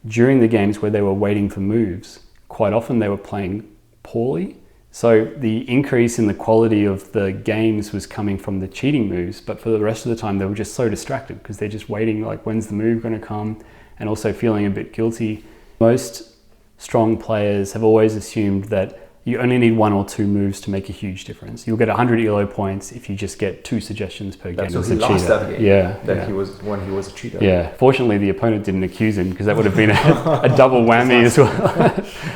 during the games where they were waiting for moves, quite often they were playing poorly. So the increase in the quality of the games was coming from the cheating moves, but for the rest of the time they were just so distracted because they're just waiting, like, when's the move going to come, and also feeling a bit guilty. Most strong players have always assumed that you only need 1 or 2 moves to make a huge difference. You'll get 100 ELO points if you just get 2 suggestions per game. So he lost that game. Yeah, he was a cheater. Yeah. Fortunately, the opponent didn't accuse him because that would have been a double whammy as well. I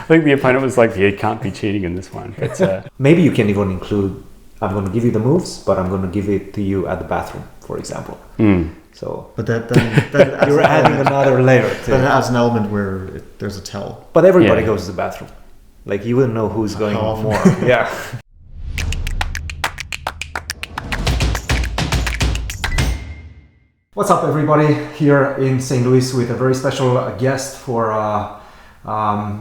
think the opponent was like, "Yeah, you can't be cheating in this one." But maybe you can even include, I'm going to give you the moves, but I'm going to give it to you at the bathroom, for example. So, but that you're adding another layer. That adds an element where there's a tell. But everybody goes to the bathroom. Like, you wouldn't know who's going more. Yeah. What's up, everybody? Here in St. Louis with a very special guest for.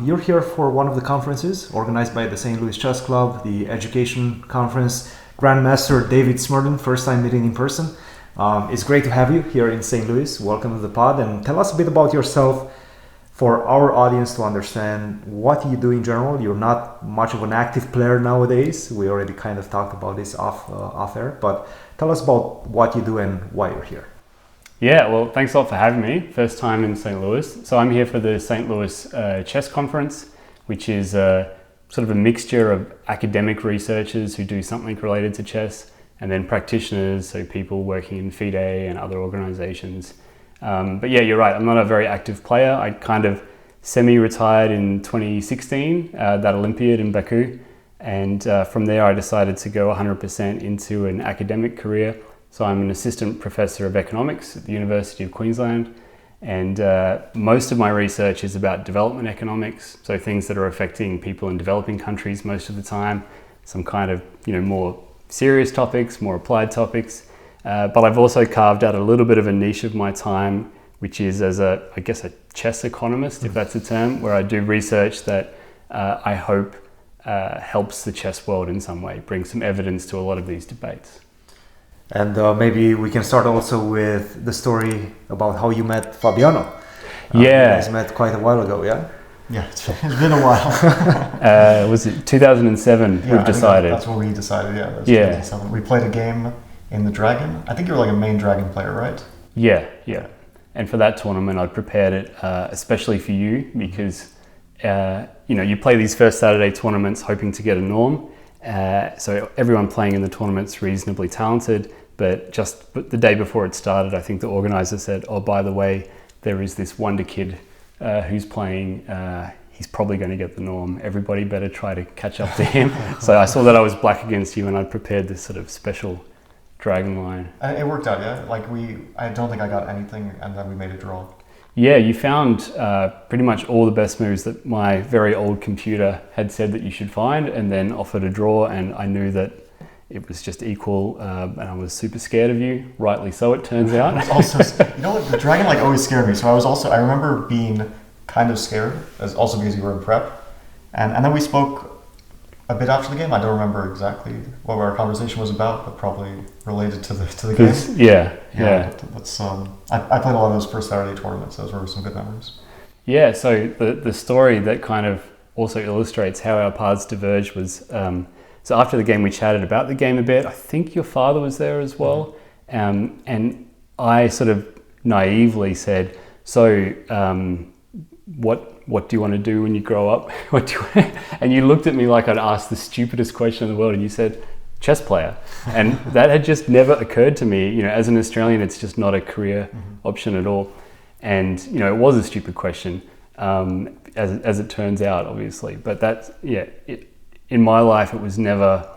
You're here for one of the conferences organized by the St. Louis Chess Club, the Education Conference. Grandmaster David Smerdon, first time meeting in person. It's great to have you here in St. Louis. Welcome to the pod, and tell us a bit about yourself for our audience to understand what you do in general. You're not much of an active player nowadays. We already kind of talked about this off air, but tell us about what you do and why you're here. Yeah, well, thanks a lot for having me. First time in St. Louis. So I'm here for the St. Louis Chess Conference, which is sort of a mixture of academic researchers who do something related to chess, and then practitioners, so people working in FIDE and other organizations. But yeah, you're right, I'm not a very active player. I kind of semi-retired in 2016, that Olympiad in Baku. And from there I decided to go 100% into an academic career. So I'm an assistant professor of economics at the University of Queensland. And most of my research is about development economics. So things that are affecting people in developing countries most of the time. Some kind of, more serious topics, more applied topics. But I've also carved out a little bit of a niche of my time, which is as a chess economist, if that's a term, where I do research that I hope helps the chess world in some way, brings some evidence to a lot of these debates. And maybe we can start also with the story about how you met Fabiano. Yeah. You guys met quite a while ago, yeah? Yeah, it's been a while. Was it 2007 we've decided? That's what we decided, yeah. 2007. We played a game in the Dragon. I think you were like a main Dragon player, right? Yeah. And for that tournament, I'd prepared it especially for you because, you play these first Saturday tournaments hoping to get a norm. So everyone playing in the tournament's reasonably talented, but just the day before it started, I think the organizer said, "Oh, by the way, there is this wonder kid who's playing. He's probably going to get the norm. Everybody better try to catch up to him." So I saw that I was black against you, and I'd prepared this sort of special Dragon line. It worked out, yeah. I don't think I got anything, and then we made a draw. Yeah, you found pretty much all the best moves that my very old computer had said that you should find, and then offered a draw, and I knew that it was just equal, and I was super scared of you. Rightly so, it turns out. Also, the Dragon always scared me. So I remember being kind of scared, also because you were in prep, and then we spoke a bit after the game. I don't remember exactly what our conversation was about, but probably related to the game. Yeah. That's I played a lot of those first Saturday tournaments. Those were some good memories. Yeah. So the story that kind of also illustrates how our paths diverged was so after the game we chatted about the game a bit. I think your father was there as well, and I sort of naively said, "So what do you want to do when you grow up?" And you looked at me like I'd asked the stupidest question in the world, and you said, "Chess player." And that had just never occurred to me. As an Australian, it's just not a career option at all. And it was a stupid question, as it turns out, obviously. But in my life, it was never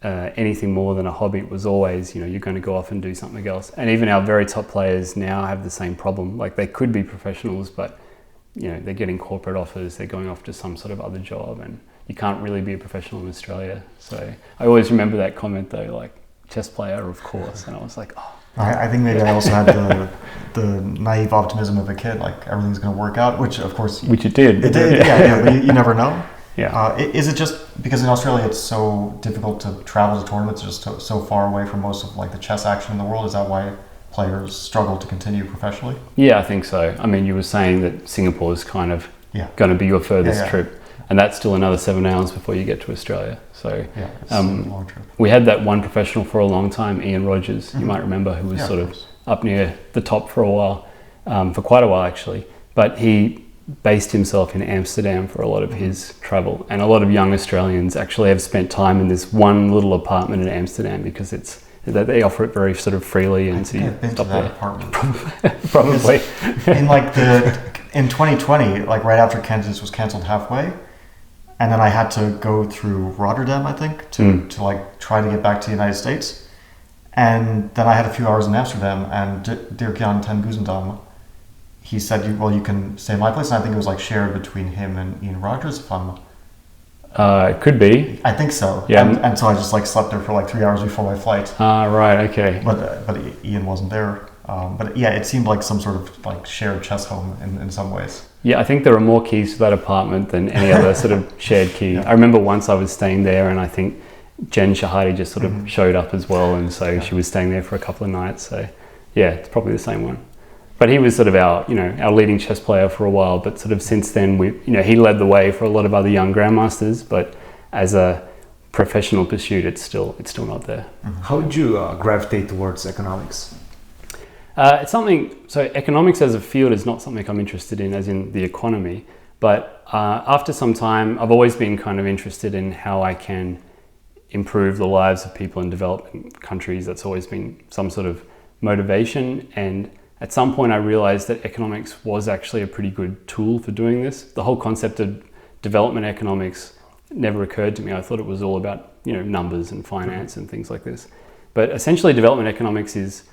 anything more than a hobby. It was always, you're going to go off and do something else. And even our very top players now have the same problem. Like, they could be professionals, but they're getting corporate offers, they're going off to some sort of other job, and you can't really be a professional in Australia. So I always remember that comment though, like, chess player, of course. And I was like, oh. I think maybe I also had the naive optimism of a kid, like everything's going to work out, which of course... Which it did. It did, yeah, but you never know. Yeah. Is it just because in Australia it's so difficult to travel to tournaments, just so far away from most of the chess action in the world? Is that why players struggle to continue professionally? Yeah, I think so. I mean, you were saying that Singapore is kind of going to be your furthest trip, and that's still another 7 hours before you get to Australia. So it's a long trip. We had that one professional for a long time, Ian Rogers, you might remember, who was sort of up near the top for a while, for quite a while actually. But he based himself in Amsterdam for a lot of his travel, and a lot of young Australians actually have spent time in this one little apartment in Amsterdam because they offer it very sort of freely, and I think I've been to that apartment. Probably. In 2020, like right after Kansas was cancelled halfway, and then I had to go through Rotterdam, I think, to like try to get back to the United States, and then I had a few hours in Amsterdam, and Dirk-Jan ten Guzendam, he said, you can stay in my place, and I think it was like shared between him and Ian Rogers, if I'm... It could be. I think so. Yeah. And so I just like slept there for like 3 hours before my flight. Right, okay. But Ian wasn't there. But yeah, it seemed like some sort of like shared chess home in some ways. Yeah, I think there are more keys to that apartment than any other sort of shared key. I remember once I was staying there, and I think Jen Shahadi just sort of showed up as well, and so she was staying there for a couple of nights. So yeah, it's probably the same one. But he was sort of our leading chess player for a while. But sort of since then, he led the way for a lot of other young grandmasters. But as a professional pursuit, it's still not there. How did you gravitate towards economics? It's something. So economics as a field is not something I'm interested in, as in the economy. But after some time, I've always been kind of interested in how I can improve the lives of people in developing countries. That's always been some sort of motivation. And at some point I realized that economics was actually a pretty good tool for doing this. The whole concept of development economics never occurred to me. I thought it was all about, numbers and finance and things like this. But essentially development economics is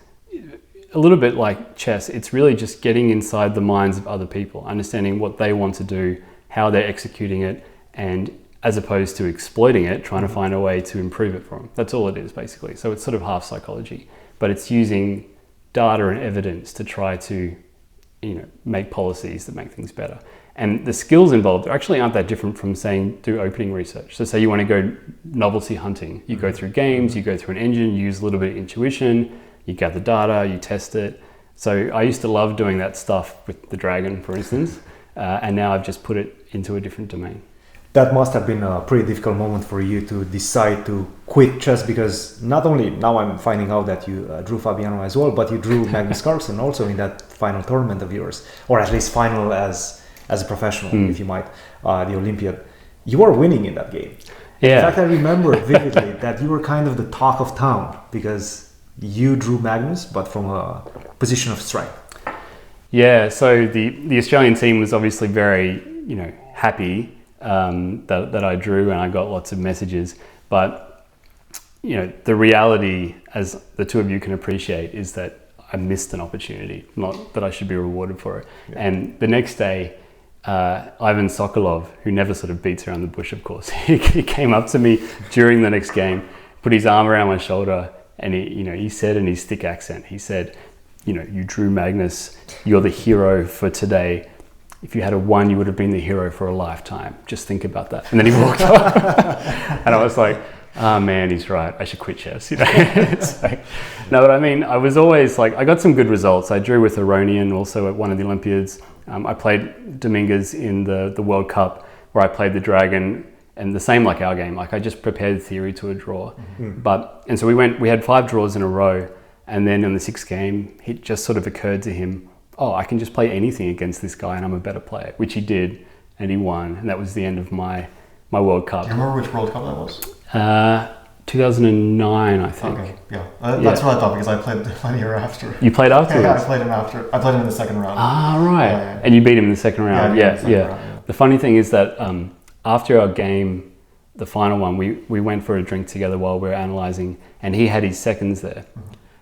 a little bit like chess. It's really just getting inside the minds of other people, understanding what they want to do, how they're executing it, and as opposed to exploiting it, trying to find a way to improve it for them. That's all it is basically. So it's sort of half psychology, but it's using data and evidence to try to, make policies that make things better. And the skills involved actually aren't that different from saying do opening research. So say you want to go novelty hunting, you go through games, you go through an engine, you use a little bit of intuition, you gather data, you test it. So I used to love doing that stuff with the Dragon, for instance, and now I've just put it into a different domain. That must have been a pretty difficult moment for you to decide to quit chess, because not only now I'm finding out that you drew Fabiano as well, but you drew Magnus Carlsen also in that final tournament of yours, or at least final as a professional, if you might, the Olympiad. You were winning in that game. Yeah. In fact, I remember vividly that you were kind of the talk of town because you drew Magnus, but from a position of strength. Yeah, so the Australian team was obviously very, happy that I drew, and I got lots of messages. But, the reality, as the two of you can appreciate, is that I missed an opportunity, not that I should be rewarded for it. Yeah. And the next day, Ivan Sokolov, who never sort of beats around the bush, of course, he came up to me during the next game, put his arm around my shoulder, and he said in his thick accent, he said, you drew Magnus, you're the hero for today. If you had a 1, you would have been the hero for a lifetime. Just think about that. And then he walked off. And I was like, oh man, he's right. I should quit chess. It's like, no, but I mean, I was always like, I got some good results. I drew with Aronian also at one of the Olympiads. I played Dominguez in the World Cup, where I played the Dragon, and the same like our game. Like I just prepared theory to a draw. And so we had 5 draws in a row. And then in the 6th game, it just sort of occurred to him, oh, I can just play anything against this guy and I'm a better player, which he did, and he won. And that was the end of my World Cup. Do you remember which World Cup that was? 2009, I think. Okay, yeah. That's what I thought, because I played the year after. You played afterwards? Yeah, I played him after. I played him in the second round. Ah, right. Yeah. And you beat him in the second round. Yeah. The funny thing is that after our game, the final one, we went for a drink together while we were analysing, and he had his seconds there.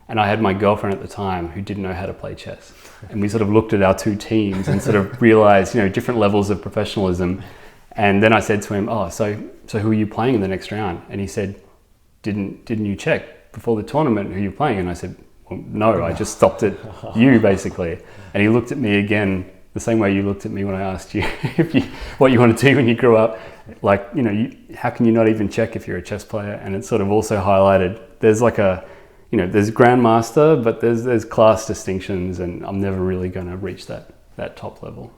And I had my girlfriend at the time who didn't know how to play chess. And we sort of looked at our two teams and sort of realized, different levels of professionalism. And then I said to him, oh, so who are you playing in the next round? And he said, didn't you check before the tournament who you're playing? And I said, well, no, I just stopped at you, basically. And he looked at me again the same way you looked at me when I asked you what you want to do when you grew up. Like, how can you not even check if you're a chess player? And it sort of also highlighted, there's like there's Grandmaster, but there's class distinctions, and I'm never really going to reach that top level.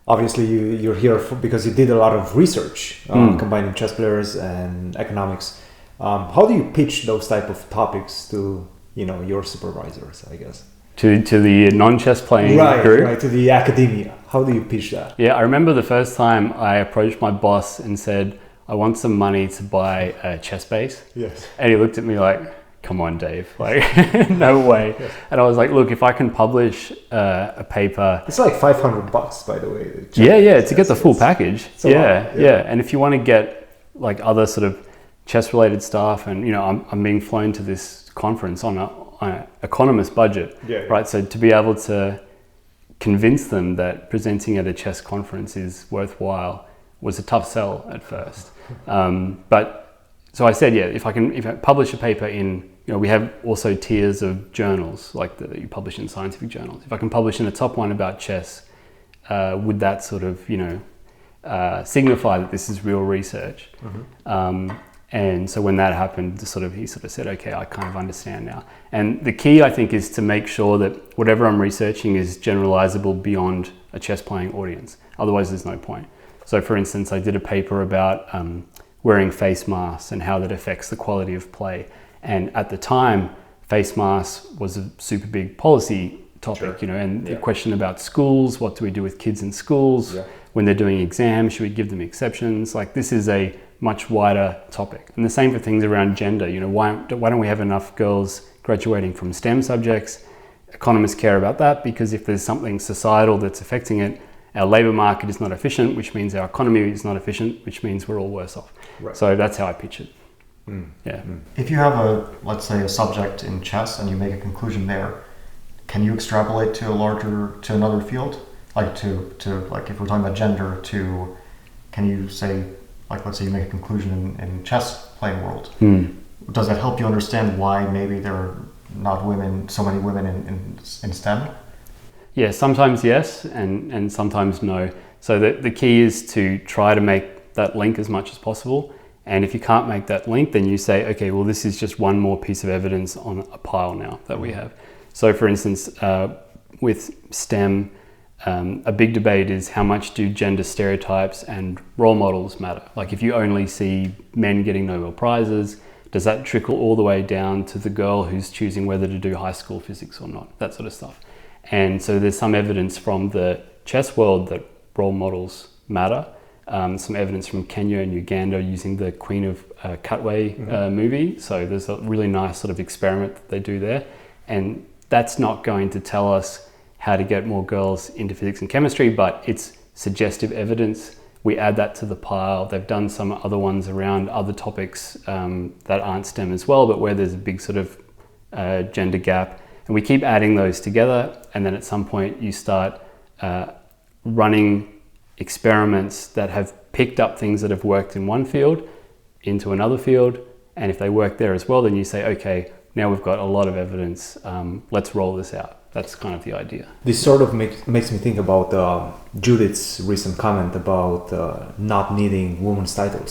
Obviously, you're here because you did a lot of research combining chess players and economics. How do you pitch those type of topics to your supervisors, I guess? To the non-chess playing group? Right, to the academia. How do you pitch that? Yeah, I remember the first time I approached my boss and said, I want some money to buy a chess base. Yes. And he looked at me like, come on, Dave, like, no way. Yes. And I was like, look, if I can publish a paper. It's like $500, by the way. Yeah, to get the full package. Yeah. And if you want to get like other sort of chess related stuff, and I'm being flown to this conference on an economist budget, right? So to be able to convince them that presenting at a chess conference is worthwhile was a tough sell at first. But so I said, if I publish a paper in, we have also tiers of journals like that you publish in scientific journals. If I can publish in a top one about chess, would that sort of, signify that this is real research? Mm-hmm. And so when that happened, he sort of said, okay, I kind of understand now. And the key, I think, is to make sure that whatever I'm researching is generalizable beyond a chess playing audience. Otherwise, there's no point. So for instance, I did a paper about wearing face masks and how that affects the quality of play. And at the time, face masks was a super big policy topic, the question about schools, what do we do with kids in schools? When they're doing exams, should we give them exceptions? Like, this is a much wider topic. And the same for things around gender. Why don't we have enough girls graduating from STEM subjects? Economists care about that because if there's something societal that's affecting it, our labor market is not efficient, which means our economy is not efficient, which means we're all worse off. Right. So that's how I pitch it. If you have let's say a subject in chess and you make a conclusion there, can you extrapolate to another field? Like like if we're talking about gender, can you say, like, let's say you make a conclusion in chess playing world. Does that help you understand why maybe there are not so many women in STEM? Yeah, sometimes yes, and sometimes no. So the key is to try to make that link as much as possible. And if you can't make that link, then you say, okay, well, this is just one more piece of evidence on a pile now that we have. So for instance, with STEM, a big debate is how much do gender stereotypes and role models matter? Like, if you only see men getting Nobel Prizes, does that trickle all the way down to the girl who's choosing whether to do high school physics or not? That sort of stuff. And so there's some evidence from the chess world that role models matter. Some evidence from Kenya and Uganda using the Queen of Cutway movie. So there's a really nice sort of experiment that they do there. And that's not going to tell us how to get more girls into physics and chemistry, but it's suggestive evidence. We add that to the pile. They've done some other ones around other topics that aren't STEM as well, but where there's a big sort of gender gap. And we keep adding those together. And then at some point you start running experiments that have picked up things that have worked in one field into another field. And if they work there as well, then you say, okay, now we've got a lot of evidence. Let's roll this out. That's kind of the idea. This sort of makes me think about Judith's recent comment about not needing women's titles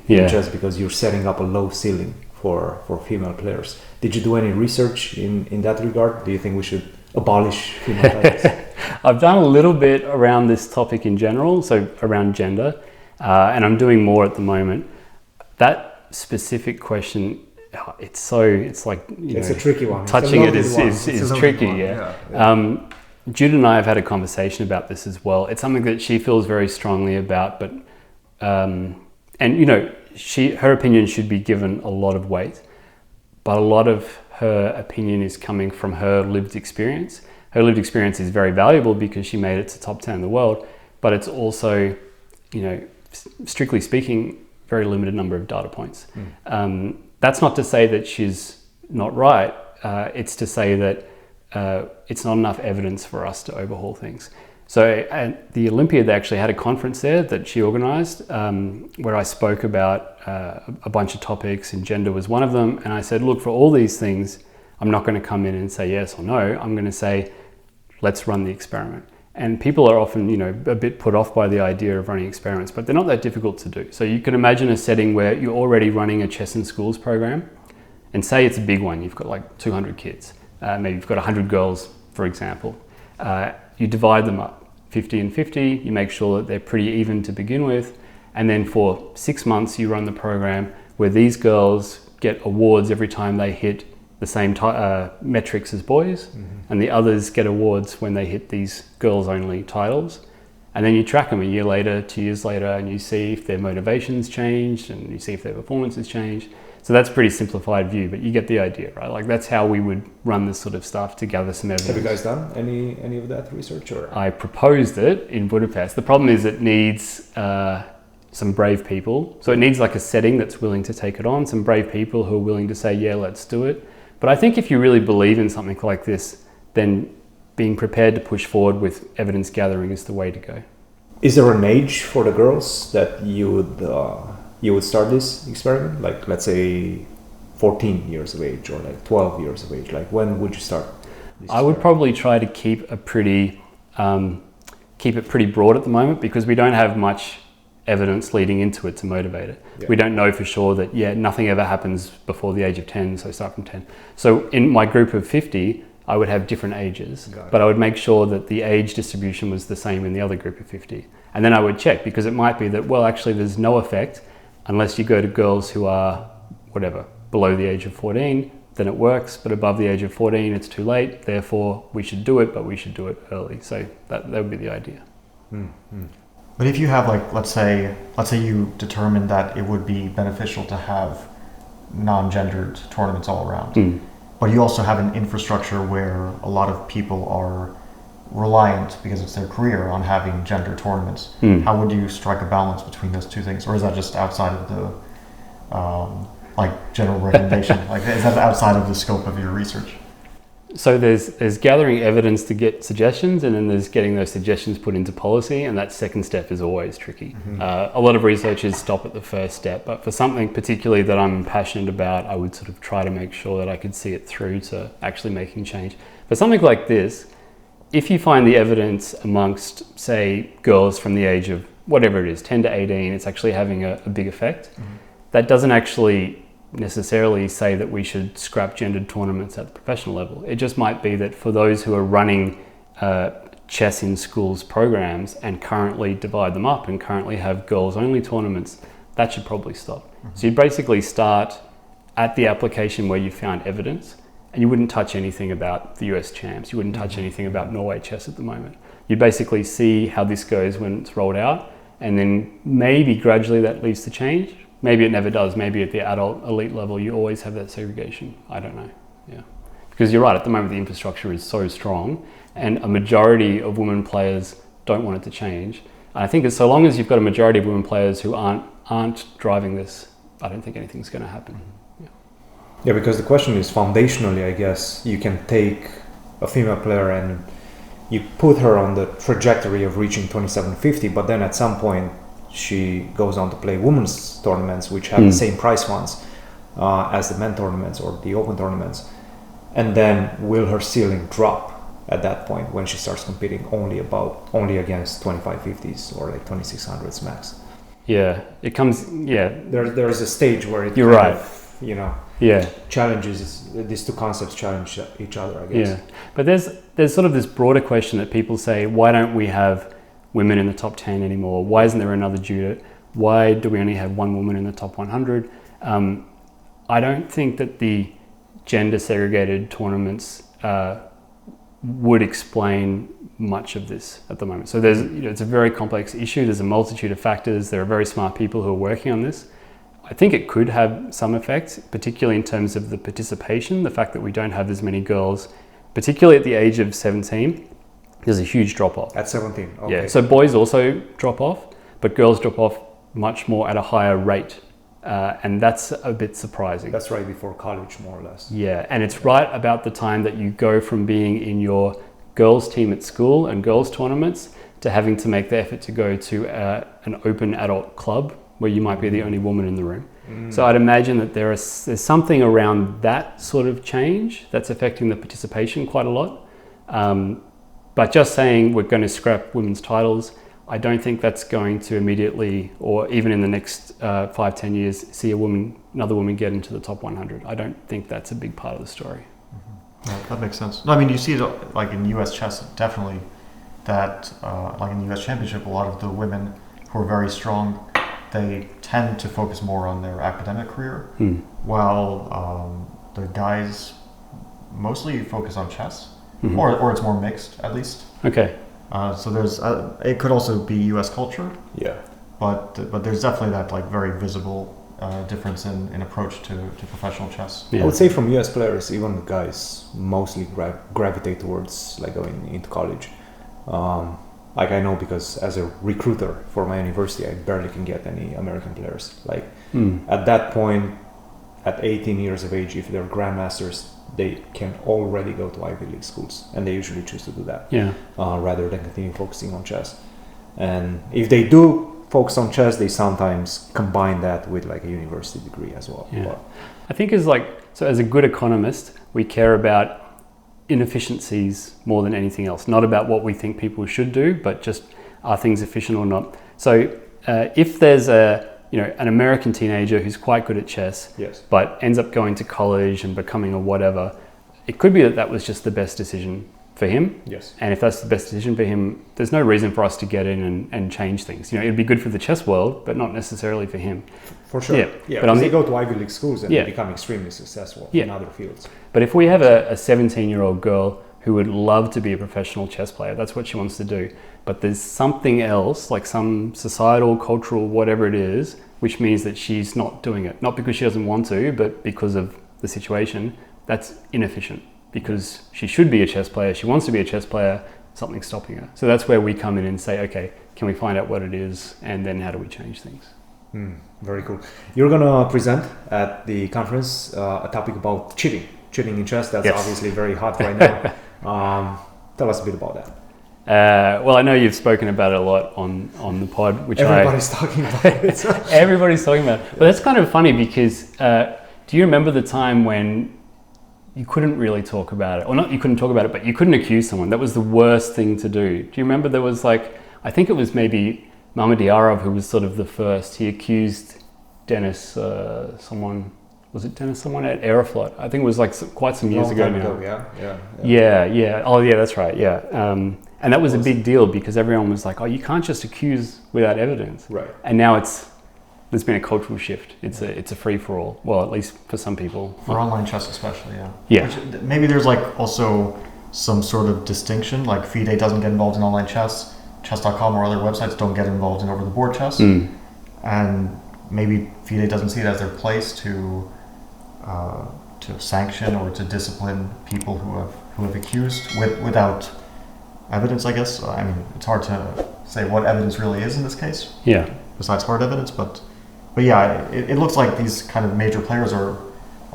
just because you're setting up a low ceiling for female players. Did you do any research in that regard? Do you think we should abolish female titles? I've done a little bit around this topic in general, so around gender, and I'm doing more at the moment. That specific question, it's like it's a tricky one. Touching it is tricky. Jude and I have had a conversation about this as well. It's something that she feels very strongly about, but her opinion should be given a lot of weight, but a lot of her opinion is coming from her lived experience. Her lived experience is very valuable because she made it to top 10 in the world, but it's also, strictly speaking, very limited number of data points. That's not to say that she's not right. It's to say that it's not enough evidence for us to overhaul things. So at the Olympiad, they actually had a conference there that she organized where I spoke about a bunch of topics, and gender was one of them. And I said, look, for all these things, I'm not going to come in and say yes or no. I'm going to say, let's run the experiment. And people are often, a bit put off by the idea of running experiments, but they're not that difficult to do. So you can imagine a setting where you're already running a chess in schools program, and say it's a big one, you've got like 200 kids, maybe you've got 100 girls, for example, you divide them up 50 and 50, you make sure that they're pretty even to begin with, and then for 6 months you run the program where these girls get awards every time they hit the same metrics as boys, and the others get awards when they hit these girls only titles. And then you track them a year later, 2 years later, and you see if their motivations changed and you see if their performance has changed. So that's a pretty simplified view, but you get the idea, right? Like that's how we would run this sort of stuff to gather some evidence. Have you guys done any of that research? Or? I proposed it in Budapest. The problem is it needs some brave people. So it needs like a setting that's willing to take it on, some brave people who are willing to say, yeah, let's do it. But I think if you really believe in something like this, then being prepared to push forward with evidence gathering is the way to go. Is there an age for the girls that you would start this experiment? Like let's say 14 years of age or like 12 years of age. Like when would you start? I would probably try to keep it pretty broad at the moment because we don't have much evidence leading into it to motivate it. Yeah. We don't know for sure that nothing ever happens before the age of 10, so start from 10. So in my group of 50, I would have different ages, but I would make sure that the age distribution was the same in the other group of 50. And then I would check because it might be that, well, actually there's no effect unless you go to girls who are, whatever, below the age of 14, then it works, but above the age of 14, it's too late. Therefore, we should do it, but we should do it early. So that would be the idea. Mm-hmm. But if you have like, let's say you determined that it would be beneficial to have non-gendered tournaments all around, but you also have an infrastructure where a lot of people are reliant because it's their career on having gender tournaments. How would you strike a balance between those two things? Or is that just outside of the like general recommendation? Like is that outside of the scope of your research? So there's gathering evidence to get suggestions, and then there's getting those suggestions put into policy, and that second step is always tricky. A lot of researchers stop at the first step, but for something particularly that I'm passionate about, I would sort of try to make sure that I could see it through to actually making change. For something like this, if you find the evidence amongst, say, girls from the age of whatever it is, 10 to 18, it's actually having a big effect, that doesn't actually necessarily say that we should scrap gendered tournaments at the professional level. It just might be that for those who are running chess in schools programs and currently divide them up and currently have girls only tournaments, that should probably stop. So you basically start at the application where you found evidence, and you wouldn't touch anything about the US champs, you wouldn't touch anything about Norway chess at the moment. You basically see how this goes when it's rolled out, and then maybe gradually that leads to change. Maybe it never does. Maybe at the adult elite level, you always have that segregation. I don't know. Yeah, because you're right. At the moment, the infrastructure is so strong, and a majority of women players don't want it to change. And I think so long as you've got a majority of women players who aren't driving this, I don't think anything's going to happen. Yeah, because the question is foundationally, I guess you can take a female player and you put her on the trajectory of reaching 2750, but then at some point she goes on to play women's tournaments, which have the same prize funds as the men tournaments or the open tournaments. And then will her ceiling drop at that point when she starts competing only against 2550s or like 2600s max? Yeah, it comes. Yeah, there's a stage where it. You're right. Challenges these two concepts challenge each other, I guess. Yeah, but there's sort of this broader question that people say: why don't we have women in the top 10 anymore? Why isn't there another Judith? Why do we only have one woman in the top 100? I don't think that the gender segregated tournaments would explain much of this at the moment. So it's a very complex issue. There's a multitude of factors. There are very smart people who are working on this. I think it could have some effect, particularly in terms of the participation, the fact that we don't have as many girls, particularly at the age of 17. There's a huge drop off. At 17, okay. Yeah, so boys also drop off, but girls drop off much more at a higher rate. And that's a bit surprising. That's right before college, more or less. Yeah, and it's right about the time that you go from being in your girls team at school and girls tournaments to having to make the effort to go to an open adult club where you might be the only woman in the room. So I'd imagine that there's something around that sort of change that's affecting the participation quite a lot. But just saying we're going to scrap women's titles, I don't think that's going to immediately, or even in the next 5-10 years, see another woman get into the top 100. I don't think that's a big part of the story. Yeah, that makes sense. No, I mean, you see it like in U.S. chess, definitely, that like in the U.S. Championship, a lot of the women who are very strong, they tend to focus more on their academic career, while the guys mostly focus on chess, or it's more mixed, at least. Okay. So there's it could also be U.S. culture. Yeah. But there's definitely that like very visible difference in approach to professional chess. I would say from US players, even the guys mostly gravitate towards like going into college. Like I know because as a recruiter for my university, I barely can get any American players. Like at that point, at 18 years of age, if they're grandmasters, they can already go to Ivy League schools, and they usually choose to do that rather than continue focusing on chess. And if they do focus on chess, they sometimes combine that with like a university degree as well. Yeah. I think as a good economist, we care about inefficiencies more than anything else. Not about what we think people should do, but just are things efficient or not. So if there's an American teenager who's quite good at chess, but ends up going to college and becoming a whatever, it could be that was just the best decision for him. Yes. And if that's the best decision for him, there's no reason for us to get in and change things. It'd be good for the chess world, but not necessarily for him. For sure. Yeah. But they go to Ivy League schools and they become extremely successful in other fields. But if we have a 17-year-old girl who would love to be a professional chess player, that's what she wants to do. But there's something else, like some societal, cultural, whatever it is, which means that she's not doing it. Not because she doesn't want to, but because of the situation. That's inefficient. Because she should be a chess player, she wants to be a chess player, something's stopping her. So that's where we come in and say, okay, can we find out what it is, and then how do we change things? Very cool. You're gonna present at the conference a topic about cheating in chess. That's obviously very hot right now. Tell us a bit about that. Well, I know you've spoken about it a lot on the pod, which everybody's talking about it. Everybody's talking about it. But that's kind of funny because do you remember the time when you couldn't really talk about it? Or not you couldn't talk about it, but you couldn't accuse someone. That was the worst thing to do. Do you remember there was I think it was maybe Mamadiarov who was sort of the first. He accused Dennis someone at Aeroflot. I think it was quite some years ago now. Yeah. Oh yeah, that's right. Yeah. And that was a big deal because everyone was like, oh, you can't just accuse without evidence. Right. And now there's been a cultural shift. It's a free for all. Well, at least for some people. For online chess especially, Yeah. Which, maybe there's also some sort of distinction, like FIDE doesn't get involved in online chess, chess.com or other websites don't get involved in over-the-board chess. And maybe FIDE doesn't see it as their place to sanction or to discipline people who have accused without evidence, I guess. I mean, it's hard to say what evidence really is in this case. Yeah. Besides hard evidence, but yeah, it looks like these kind of major players are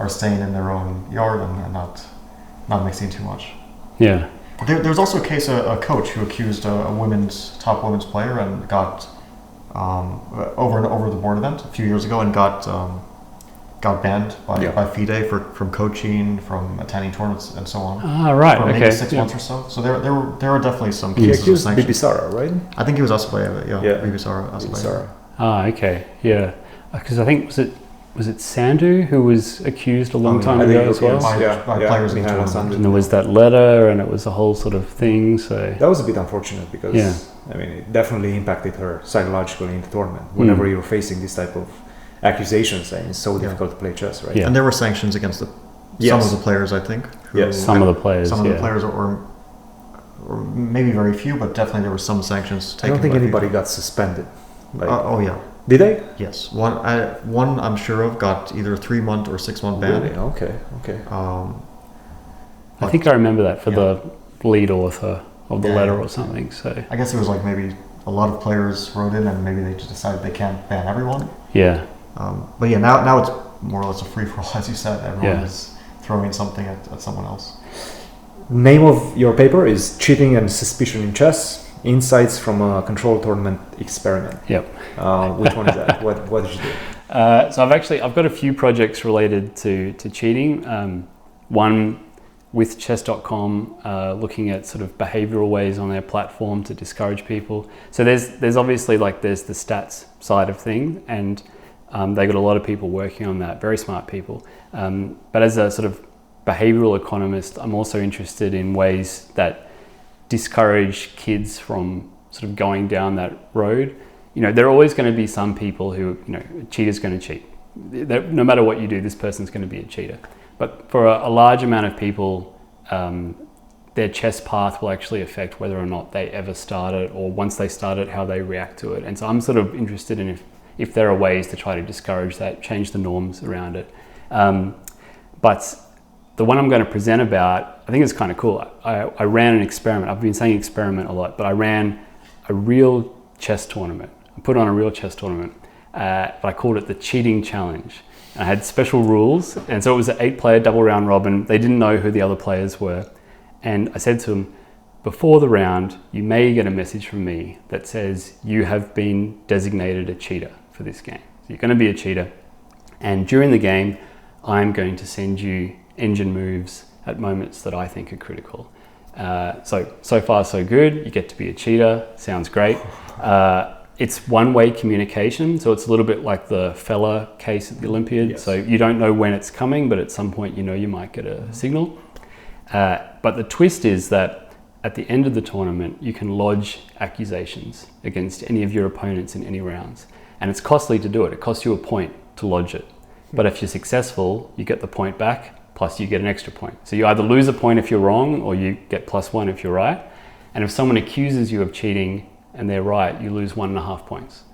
staying in their own yard and not mixing too much. Yeah. There's also a case a coach who accused a top women's player and got over an over the board event a few years ago and got banned by FIDE from coaching, from attending tournaments and so on. Ah, right. For maybe 6 months or so. So there are definitely some cases he accused of sanctions. Bibisara, right? I think he was Asbayev. Bibisara. Ah, okay. Yeah. Because I think was it Sandu who was accused a long time ago as well? By players in the tournament. And there was that letter, and it was a whole sort of thing. So that was a bit unfortunate because I mean it definitely impacted her psychologically in the tournament. Whenever you're facing this type of accusations, and it's so difficult to play chess, right? Yeah. And there were sanctions against some of the players, I think. Some of the players. Some of the players, or maybe very few, but definitely there were some sanctions taken. I don't think anybody got suspended. Oh yeah. Did they? Yes. One I'm sure of got either 3-month or 6-month ban. Really? Okay. I think I remember that for the lead author of the letter or something. So I guess it was maybe a lot of players wrote in and maybe they just decided they can't ban everyone. Yeah. But yeah, now it's more or less a free-for-all, as you said. Everyone is throwing something at someone else. Name of your paper is Cheating and Suspicion in Chess, Insights from a Control Tournament Experiment. Yep. Which one is that? What did you do? So I've got a few projects related to cheating. One with chess.com, looking at sort of behavioral ways on their platform to discourage people. So there's obviously there's the stats side of things, and they got a lot of people working on that, very smart people. But as a sort of behavioral economist, I'm also interested in ways that discourage kids from sort of going down that road. There are always going to be some people who, a cheater's going to cheat. No matter what you do, this person's going to be a cheater. But for a large amount of people, their chess path will actually affect whether or not they ever start it, or once they start it, how they react to it. And so I'm sort of interested in if there are ways to try to discourage that, change the norms around it. But the one I'm going to present about, I think it's kind of cool. I ran an experiment. I've been saying experiment a lot, but I ran a real chess tournament. I put on a real chess tournament, but I called it the Cheating Challenge. I had special rules, and so it was an 8-player double round robin. They didn't know who the other players were. And I said to them, before the round, you may get a message from me that says you have been designated a cheater for this game. So you're going to be a cheater. And during the game, I'm going to send you engine moves at moments that I think are critical. So far so good. You get to be a cheater. Sounds great. It's one-way communication, so it's a little bit like the Feller case at the Olympiad. Yes. So you don't know when it's coming, but at some point you might get a signal. But the twist is that at the end of the tournament, you can lodge accusations against any of your opponents in any rounds. And it's costly to do it. It costs you a point to lodge it. But if you're successful, you get the point back, plus you get an extra point. So you either lose a point if you're wrong, or you get +1 if you're right. And if someone accuses you of cheating and they're right, you lose 1.5 points.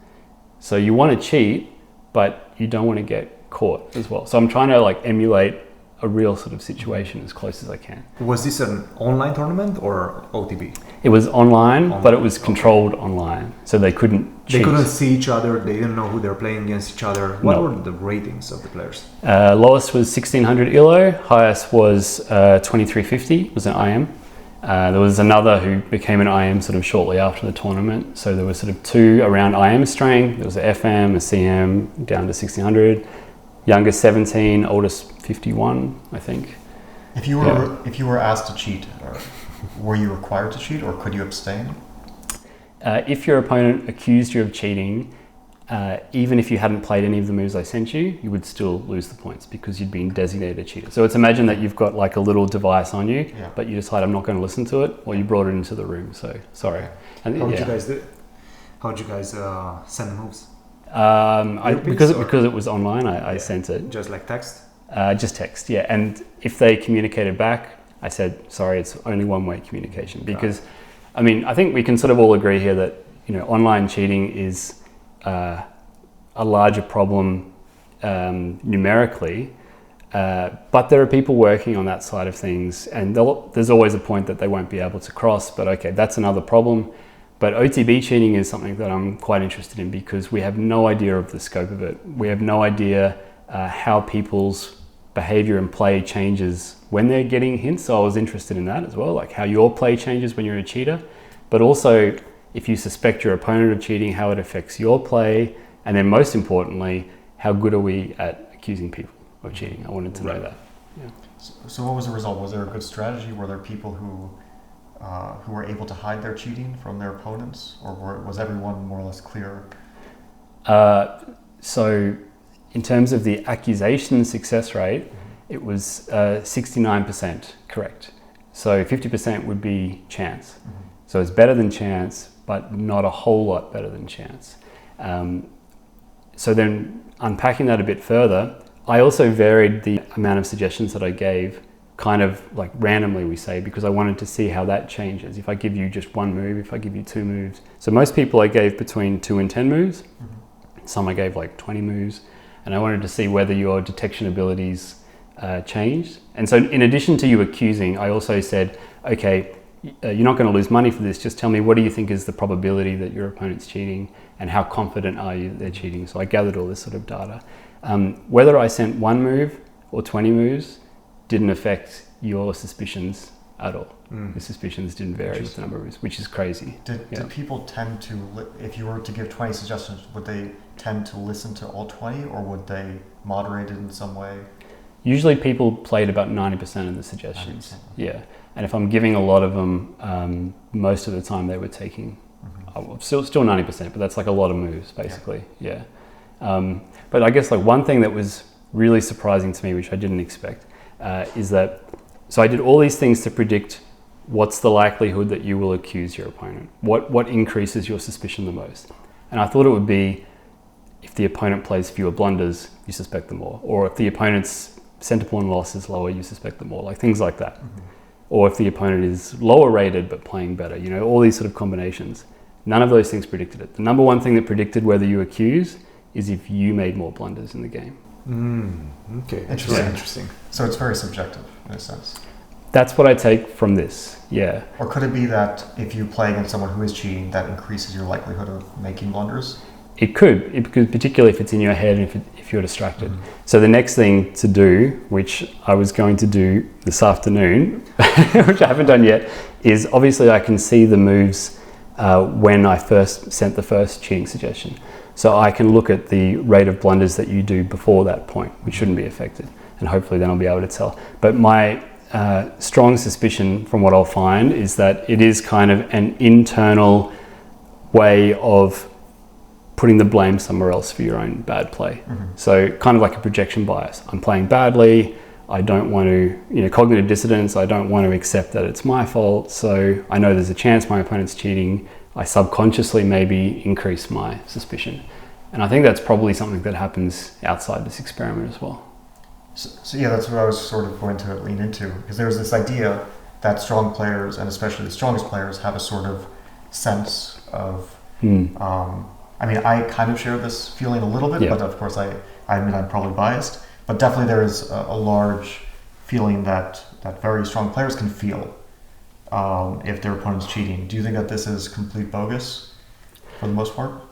So you want to cheat, but you don't want to get caught as well. So I'm trying to emulate a real sort of situation as close as I can. Was this an online tournament or OTB? It was online, but it was controlled online, so they couldn't cheat. They couldn't see each other, they didn't know who they're playing against each other. What were the ratings of the players? Lowest was 1600 ELO, highest was 2350, was an IM. There was another who became an IM sort of shortly after the tournament. So there were sort of 2 around IM strength. There was a FM, a CM, down to 1600. Youngest 17, oldest 51, I think. If you were asked to cheat, were you required to cheat, or could you abstain? If your opponent accused you of cheating, even if you hadn't played any of the moves I sent you, you would still lose the points because you'd been designated a cheater. So it's imagine that you've got a little device on you, but you decide I'm not going to listen to it, or you brought it into the room. So sorry. And How did you guys do it? How did you guys send the moves? Because it was online, I sent it. Just like text? Just text, yeah. And if they communicated back, I said, sorry, it's only one-way communication. Because, I think we can sort of all agree here that, online cheating is a larger problem numerically, but there are people working on that side of things, and there's always a point that they won't be able to cross, but okay, that's another problem. But OTB cheating is something that I'm quite interested in because we have no idea of the scope of it. We have no idea how people's behavior and play changes when they're getting hints. So I was interested in that as well, like how your play changes when you're a cheater, but also if you suspect your opponent of cheating, how it affects your play. And then most importantly, how good are we at accusing people of cheating? I wanted to know that. Yeah. So what was the result? Was there a good strategy? Were there people who were able to hide their cheating from their opponents, or was everyone more or less clear? So in terms of the accusation success rate, it was 69% correct. So 50% would be chance. So it's better than chance, but not a whole lot better than chance. So then unpacking that a bit further, I also varied the amount of suggestions that I gave kind of randomly, we say, because I wanted to see how that changes. If I give you just 1 move, if I give you 2 moves. So most people I gave between 2 and 10 moves. Some I gave 20 moves. And I wanted to see whether your detection abilities changed. And so in addition to you accusing, I also said, okay, you're not going to lose money for this. Just tell me, what do you think is the probability that your opponent's cheating, and how confident are you that they're cheating? So I gathered all this sort of data. Whether I sent 1 move or 20 moves didn't affect your suspicions at all. The suspicions didn't vary with the number of moves, which is crazy. Did people tend to, if you were to give 20 suggestions, would they tend to listen to all 20, or would they moderate it in some way? Usually people played about 90% of the suggestions. 90%. Yeah. And if I'm giving a lot of them, most of the time they were taking, still 90%, but that's like a lot of moves basically. Yeah. But I guess like one thing that was really surprising to me, which I didn't expect, is that, so I did all these things to predict what's the likelihood that you will accuse your opponent? What increases your suspicion the most? And I thought it would be if the opponent plays fewer blunders, you suspect them more. Or if the opponent's center pawn loss is lower, you suspect them more, like things like that. Or if the opponent is lower rated but playing better, you know, all these sort of combinations. None of those things predicted it. The number one thing that predicted whether you accuse is if you made more blunders in the game. Okay, interesting. So it's very subjective in a sense. That's what I take from this, yeah. Or could it be that if you play against someone who is cheating, that increases your likelihood of making blunders? It could, particularly if it's in your head and if you're distracted. So the next thing to do, which I was going to do this afternoon, which I haven't done yet, is obviously I can see the moves when I first sent the first cheating suggestion. So I can look at the rate of blunders that you do before that point, which shouldn't be affected. And hopefully then I'll be able to tell. But my strong suspicion from what I'll find is that it is kind of an internal way of putting the blame somewhere else for your own bad play. So kind of like a projection bias. I'm playing badly. I don't want to, cognitive dissonance. I don't want to accept that it's my fault. So I know there's a chance my opponent's cheating. I subconsciously maybe increase my suspicion. And I think that's probably something that happens outside this experiment as well. So yeah, that's what I was sort of going to lean into, because there's this idea that strong players, and especially the strongest players, have a sort of sense of, I mean, I kind of share this feeling a little bit, but of course I admit I'm probably biased, but definitely there is a large feeling that very strong players can feel if their opponent's cheating. Do you think that this is complete bogus for the most part?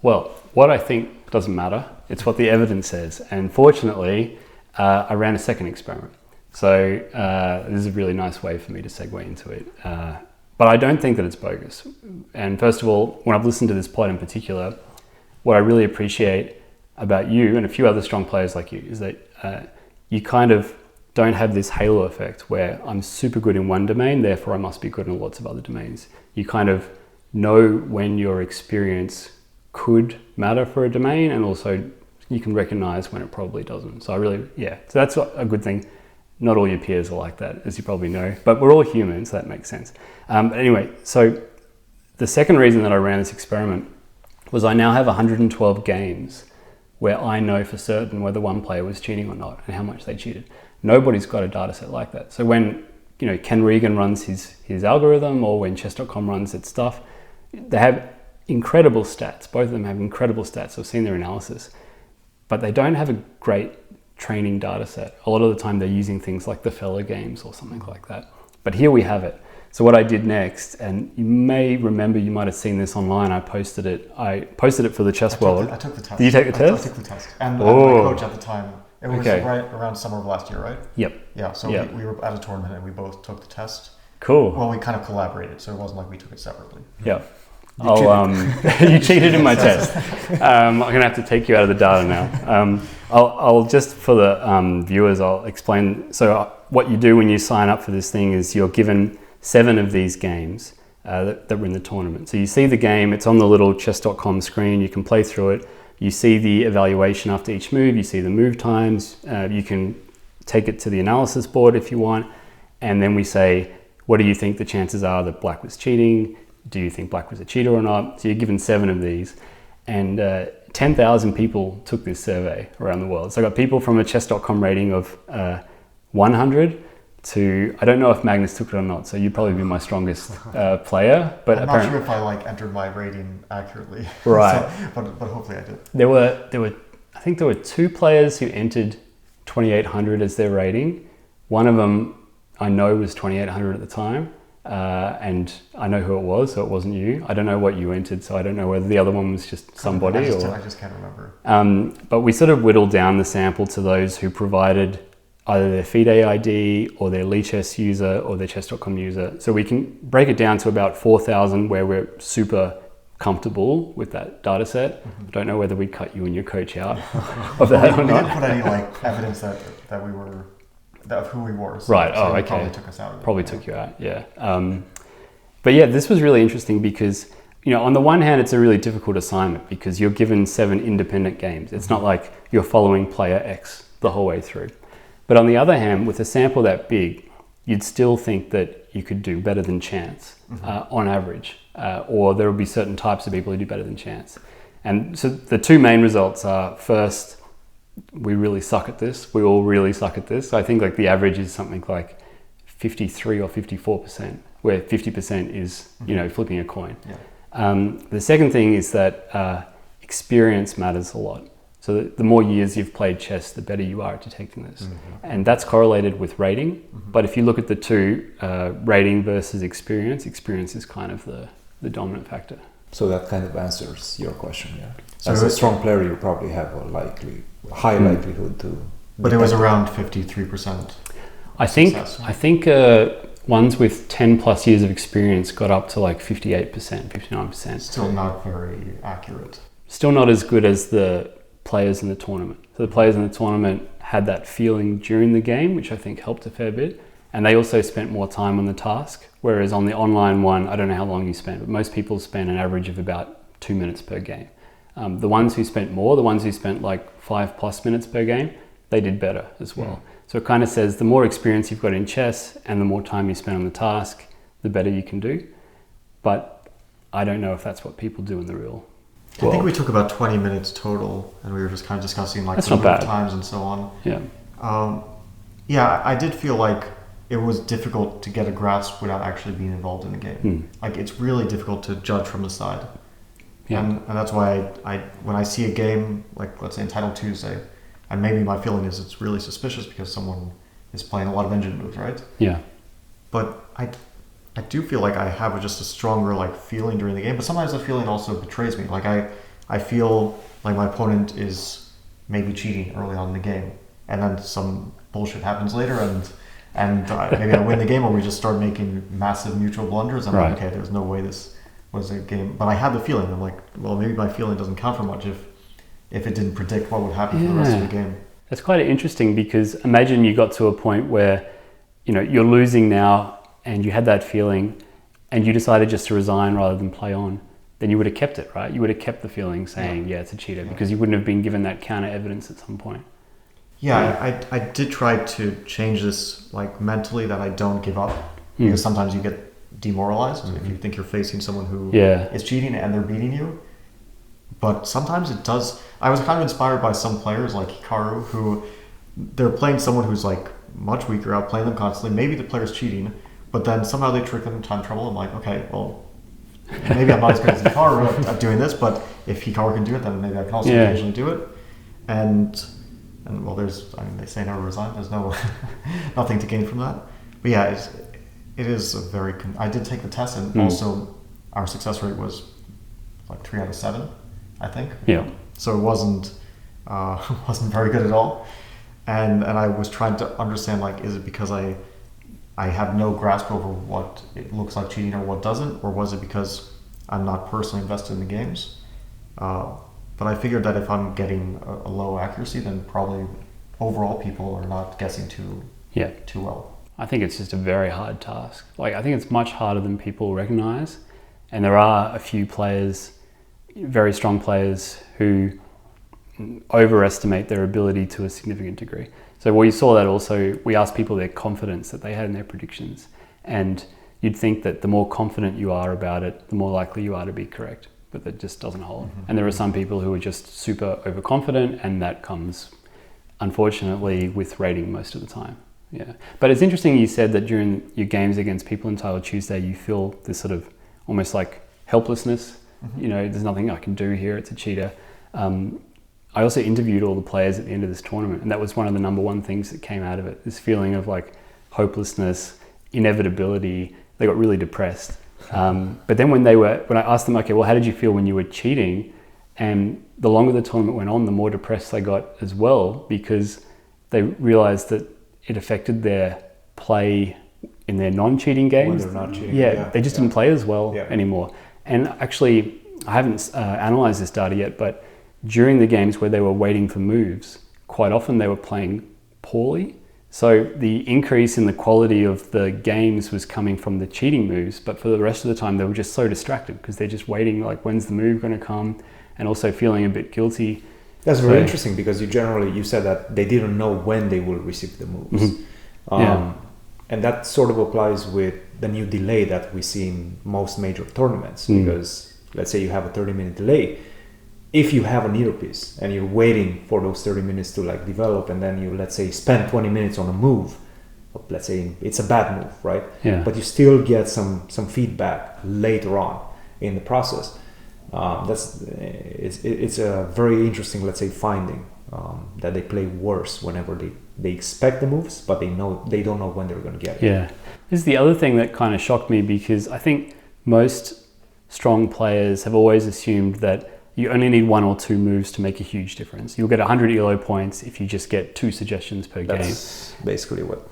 Well, what I think doesn't matter. It's what the evidence says. And fortunately, I ran a second experiment. So this is a really nice way for me to segue into it. But I don't think that it's bogus. And first of all, when I've listened to this pod in particular, what I really appreciate about you and a few other strong players like you is that you kind of don't have this halo effect where I'm super good in one domain, therefore I must be good in lots of other domains. You kind of know when your experience could matter for a domain, and also you can recognize when it probably doesn't. So so that's a good thing. Not all your peers are like that, as you probably know, but we're all humans, so that makes sense. Anyway, so the second reason that I ran this experiment was I now have 112 games where I know for certain whether one player was cheating or not and how much they cheated. Nobody's got a data set like that. So when Ken Regan runs his algorithm, or when chess.com runs its stuff, they have incredible stats. Both of them have incredible stats. I've seen their analysis, but they don't have a great training data set. A lot of the time they're using things like the Feller games or something like that. But here we have it. So what I did next, and you may remember, you might have seen this online, I posted it for the chess world. I took the test. Did you take the test? I took the test. And my coach at the time, it was Okay. right around summer of last year, right? Yep. Yeah, so Yep. we were at a tournament and we both took the test. Cool. Well, we kind of collaborated, so it wasn't like we took it separately. Yeah. You cheated in my test. I'm gonna have to take you out of the data now. I'll just, for the viewers, I'll explain. So what you do when you sign up for this thing is you're given 7 of these games that were in the tournament. So you see the game, it's on the little chess.com screen, you can play through it. You see the evaluation after each move, you see the move times, you can take it to the analysis board if you want, and then we say, what do you think the chances are that black was cheating? Do you think black was a cheater or not? So you're given 7 of these, and 10,000 people took this survey around the world. So I got people from a chess.com rating of 100 to, I don't know if Magnus took it or not, so you'd probably be my strongest player. But I'm not sure if I entered my rating accurately. Right. but hopefully I did. There were I think there were 2 players who entered 2,800 as their rating. One of them I know was 2,800 at the time. And I know who it was, so it wasn't you. I don't know what you entered, so I don't know whether the other one was just somebody. I just can't remember. But we sort of whittled down the sample to those who provided either their FIDE ID or their LeChess user or their chess.com user. So we can break it down to about 4,000 where we're super comfortable with that data set. I don't know whether we'd cut you and your coach out of that or We not. didn't put any like evidence that we were of who we were. So, Right. so Oh, it okay. Probably took us out. Of it. Probably took you out. Yeah. But yeah, this was really interesting because, you know, on the one hand, it's a really difficult assignment because you're given 7 independent games. It's not like you're following player X the whole way through. But on the other hand, with a sample that big, you'd still think that you could do better than chance on average, or there will be certain types of people who do better than chance. And so the 2 main results are, first, we really suck at this. We all really suck at this. I think like the average is something like 53 or 54%, where 50% is, you know, flipping a coin. Yeah. The second thing is that experience matters a lot. So the more years you've played chess, the better you are at detecting this. And that's correlated with rating. But if you look at the 2, rating versus experience is kind of the dominant factor. So that kind of answers your question, yeah. So As a strong player, you probably have a high likelihood to. But it was around 53%. I think success. I think ones with 10 plus years of experience got up to like 58%, 59%. Still not very accurate. Still not as good as the players in the tournament. So the players in the tournament had that feeling during the game, which I think helped a fair bit. And they also spent more time on the task. Whereas on the online one, I don't know how long you spent, but most people spend an average of about 2 minutes per game. The ones who spent more, the ones who spent like 5+ minutes per game, they did better as well. So it kind of says the more experience you've got in chess and the more time you spend on the task, the better you can do. But I don't know if that's what people do in the real I think we took about 20 minutes total, and we were just kind of discussing like That's the not number of bad. times and so on. Yeah. Yeah, I did feel like it was difficult to get a grasp without actually being involved in the game. Like it's really difficult to judge from the side. Yeah. And that's why I when I see a game like let's say Entitled Tuesday, and maybe my feeling is it's really suspicious because someone is playing a lot of engine moves, right? Yeah. But I do feel like I have just a stronger like feeling during the game, but sometimes the feeling also betrays me. Like I feel like my opponent is maybe cheating early on in the game, and then some bullshit happens later, and maybe I win the game, or we just start making massive mutual blunders. I'm Right. like, okay, there's no way this was a game. But I had the feeling. I'm like, well, maybe my feeling doesn't count for much if it didn't predict what would happen for the rest of the game. That's quite interesting because imagine you got to a point where, you know, you're losing now and you had that feeling and you decided just to resign rather than play on, then you would have kept it, right? You would have kept the feeling saying, yeah, it's a cheater, because you wouldn't have been given that counter evidence at some point. Yeah, I did try to change this like mentally that I don't give up, because sometimes you get demoralized if you think you're facing someone who is cheating and they're beating you. But sometimes it does. I was kind of inspired by some players like Hikaru, who they're playing someone who's like much weaker, outplaying them constantly. Maybe the player's cheating, but then somehow they trick them in time trouble. I'm like, okay, well, maybe I'm not as good as Hikaru at doing this, but if Hikaru can do it, then maybe I can also occasionally do it. And well, they say never resign. There's no nothing to gain from that. But yeah, it is a very. I did take the test, and also our success rate was like 3 out of 7, I think. Yeah. So it wasn't very good at all. And I was trying to understand, like, is it because I have no grasp over what it looks like cheating or what doesn't, or was it because I'm not personally invested in the games? But I figured that if I'm getting a low accuracy, then probably overall people are not guessing too well. I think it's just a very hard task. Like, I think it's much harder than people recognize. And there are a few players, very strong players, who overestimate their ability to a significant degree. So we saw that also, we asked people their confidence that they had in their predictions. And you'd think that the more confident you are about it, the more likely you are to be correct. But that just doesn't hold. And there are some people who are just super overconfident, and that comes, unfortunately, with rating most of the time. Yeah. But it's interesting you said that during your games against people in Entitled Tuesday, you feel this sort of almost like helplessness. You know, there's nothing I can do here, it's a cheater. I also interviewed all the players at the end of this tournament, and that was one of the number one things that came out of it, this feeling of like hopelessness, inevitability. They got really depressed. But then when I asked them, okay, well, how did you feel when you were cheating? And the longer the tournament went on, the more depressed they got as well, because they realized that it affected their play in their non-cheating games. When they're not cheating. They just didn't play as well anymore. And actually, I haven't analyzed this data yet, but during the games where they were waiting for moves, quite often they were playing poorly. So the increase in the quality of the games was coming from the cheating moves, but for the rest of the time they were just so distracted because they're just waiting, like, when's the move going to come, and also feeling a bit guilty. That's very interesting, because you said that they didn't know when they will receive the moves. Yeah. And that sort of applies with the new delay that we see in most major tournaments, because let's say you have a 30-minute delay. If you have an earpiece and you're waiting for those 30 minutes to like develop, and then you, let's say, spend 20 minutes on a move, let's say it's a bad move, right? Yeah. But you still get some feedback later on in the process. It's a very interesting, let's say, finding, that they play worse whenever they expect the moves, but they don't know when they're going to get it. Yeah. This is the other thing that kind of shocked me, because I think most strong players have always assumed that you only need 1 or 2 moves to make a huge difference. You'll get 100 ELO points if you just get 2 suggestions per game. That's basically what.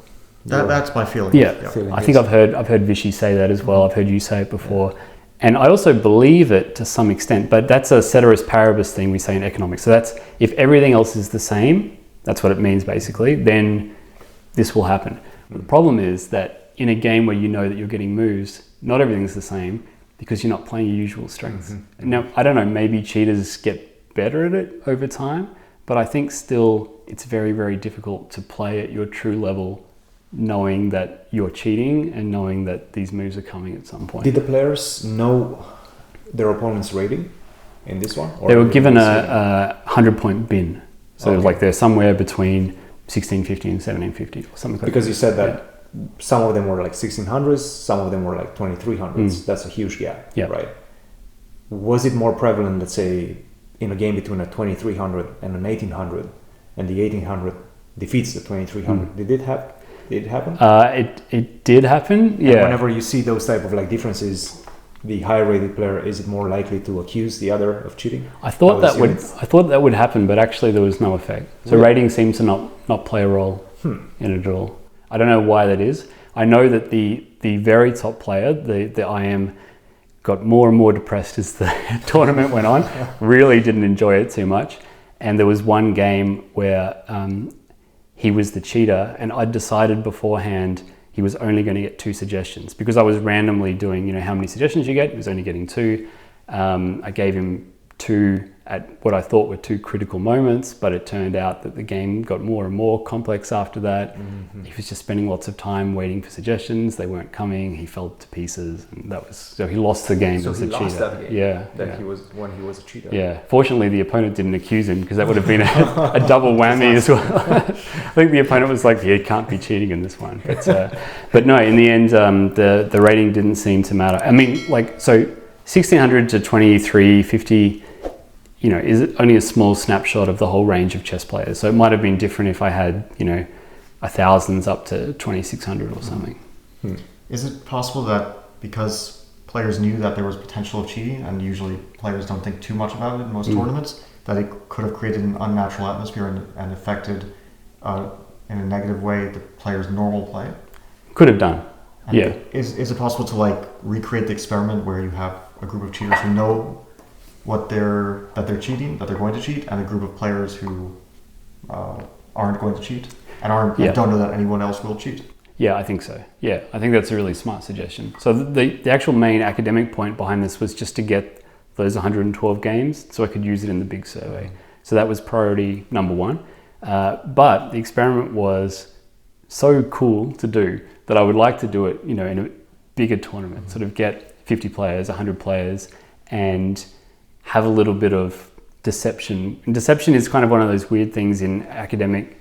That's my feeling. Yeah. I think I've heard Vishy say that as well. I've heard you say it before. Yeah. And I also believe it to some extent, but that's a ceteris paribus thing we say in economics. So that's, if everything else is the same, that's what it means basically, then this will happen. The problem is that in a game where you know that you're getting moves, not everything's the same, because you're not playing your usual strengths. Now, I don't know, maybe cheaters get better at it over time, but I think still it's very, very difficult to play at your true level knowing that you're cheating and knowing that these moves are coming at some point. Did the players know their opponent's rating in this one? They were given a 100-point bin. So like they're somewhere between 1650 and 1750 or something like that. Because you said that some of them were like 1600s, some of them were like 2300s. That's a huge gap, right? Was it more prevalent, let's say, in a game between a 2300 and an 1800, and the 1800 defeats the 2300? Did it happen? It did happen, yeah. And whenever you see those type of like differences, the higher rated player, is it more likely to accuse the other of cheating? I thought that would happen, but actually there was no effect. So rating seems to not play a role in it at all. I don't know why that is. I know that the very top player, the IM, got more and more depressed as the tournament went on. Really didn't enjoy it too much. And there was one game where he was the cheater, and I decided beforehand he was only going to get 2 suggestions, because I was randomly doing, how many suggestions you get. He was only getting 2. I gave him 2 at what I thought were 2 critical moments, but it turned out that the game got more and more complex after that. He was just spending lots of time waiting for suggestions. They weren't coming. He fell to pieces, and so he lost the game as a cheater. So he lost that game. When he was a cheater. Yeah. Fortunately, the opponent didn't accuse him, because that would have been a double whammy as well. I think the opponent was like, "He can't be cheating in this one." But no, in the end, the rating didn't seem to matter. I mean, like, so 1600 to 2350. Is only a small snapshot of the whole range of chess players. So it might have been different if I had, 1000s up to 2600 or something. Is it possible that because players knew that there was potential of cheating, and usually players don't think too much about it in most tournaments, that it could have created an unnatural atmosphere and affected in a negative way the player's normal play? Could have done. And yeah. Is it possible to like recreate the experiment where you have a group of cheaters who know that they're cheating, that they're going to cheat, and a group of players who aren't going to cheat and don't know that anyone else will cheat? Yeah, I think so. Yeah, I think that's a really smart suggestion. So the actual main academic point behind this was just to get those 112 games so I could use it in the big survey. So that was priority number 1. But the experiment was so cool to do that I would like to do it, in a bigger tournament, sort of get 50 players, 100 players, and have a little bit of deception. And deception is kind of one of those weird things in academic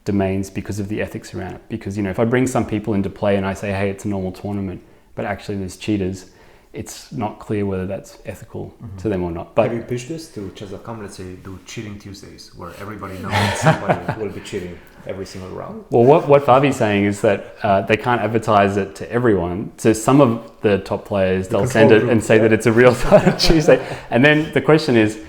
domains because of the ethics around it. Because, if I bring some people into play and I say, hey, it's a normal tournament, but actually there's cheaters, it's not clear whether that's ethical to them or not. But have you pitched this to chess.com? Let's say do cheating Tuesdays, where everybody knows that somebody will be cheating every single round. Well, what Fabi's saying is that they can't advertise it to everyone. So some of the top players, they'll send it and say that it's a real Tuesday. And then the question is,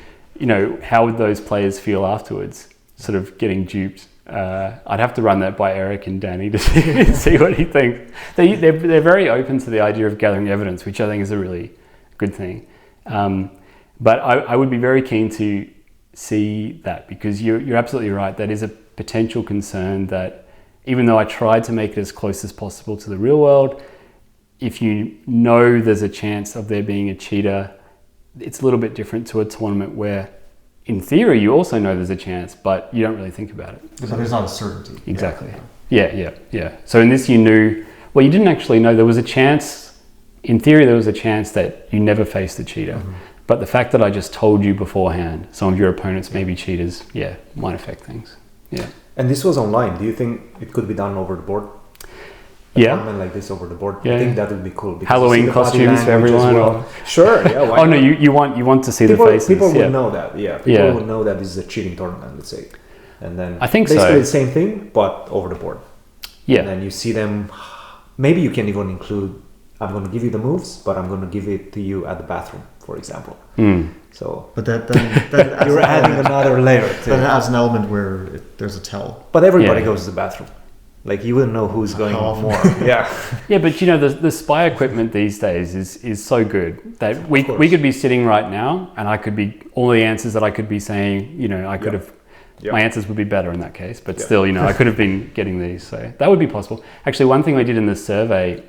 how would those players feel afterwards, sort of getting duped? I'd have to run that by Eric and Danny to see what he thinks. They're very open to the idea of gathering evidence, which I think is a really good thing. But I would be very keen to see that, because you're absolutely right. That is a potential concern, that even though I tried to make it as close as possible to the real world, if you know there's a chance of there being a cheater, it's a little bit different to a tournament where, in theory, you also know there's a chance, but you don't really think about it. So there's not a certainty. Exactly. Yeah. So in this, you knew, well, you didn't actually know. There was a chance, in theory, there was a chance that you never faced the cheater. Mm-hmm. But the fact that I just told you beforehand, some of your opponents may be cheaters, might affect things. Yeah. And this was online. Do you think it could be done over the board? Tournament like this over the board. I think that would be cool. Halloween costumes for everyone. Well. Sure. Yeah. Oh no, you want to see the faces. People would know that. Yeah. People would know that this is a cheating tournament. Let's say, and then I think basically the same thing, but over the board. Yeah. And then you see them. Maybe you can even include. I'm going to give you the moves, but I'm going to give it to you at the bathroom, for example. So, but then you're adding another layer. Then it adds an element where there's a tell. But everybody goes to the bathroom. Like, you wouldn't know who's going more. Yeah, but the spy equipment these days is so good that we could be sitting right now, and I could be, all the answers that I could be saying, I could have, my answers would be better in that case, but still, I could have been getting these, so that would be possible. Actually, one thing I did in the survey,